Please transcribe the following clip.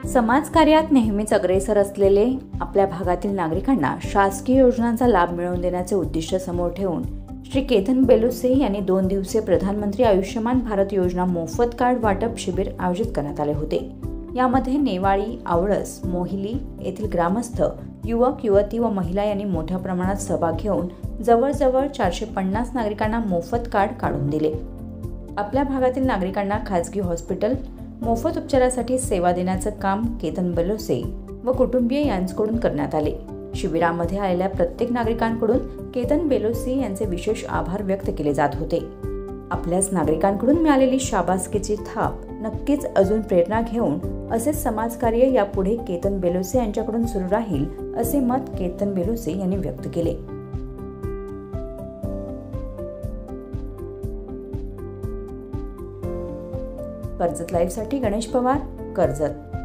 समाजकार्यात नेहमीच अग्रेसर असलेले आपल्या भागातील नागरिकांना शासकीय योजनांचा लाभ मिळवून देण्याचे उद्दिष्ट समोर ठेवून श्री केतन बेलुसे यांनी 2 दिवसीय प्रधानमंत्री आयुष्यमान भारत योजना मोफत कार्ड वाटप शिबिर आयोजित करण्यात आले होते। यामध्ये नेवाळी, आवळस, मोहिली येथील ग्रामस्थ, युवक, युवती व महिला यांनी मोठ्या प्रमाणात सहभाग घेऊन जवळजवळ 450 नागरिकांना मोफत कार्ड काढून दिले। आपल्या भागातील नागरिकांना खासगी हॉस्पिटल मोफत उपचारासाठी सेवा देण्याचं काम केतन बेलुसे व कुटुंबीय यांच्याकडून करण्यात आले। शिबिरामध्ये आलेल्या प्रत्येक नागरिकांकडून केतन बेलुसे यांचे विशेष आभार व्यक्त केले जात होते। आपल्याच नागरिकांकडून मिळालेली शाबासकीची थाप नक्कीच अजून प्रेरणा घेऊन असेच समाजकार्य यापुढे केतन बेलुसे यांच्याकडून सुरू राहील असे मत केतन बेलुसे यांनी व्यक्त केले। कर्जत लाईव्हसाठी गणेश पवार, कर्जत।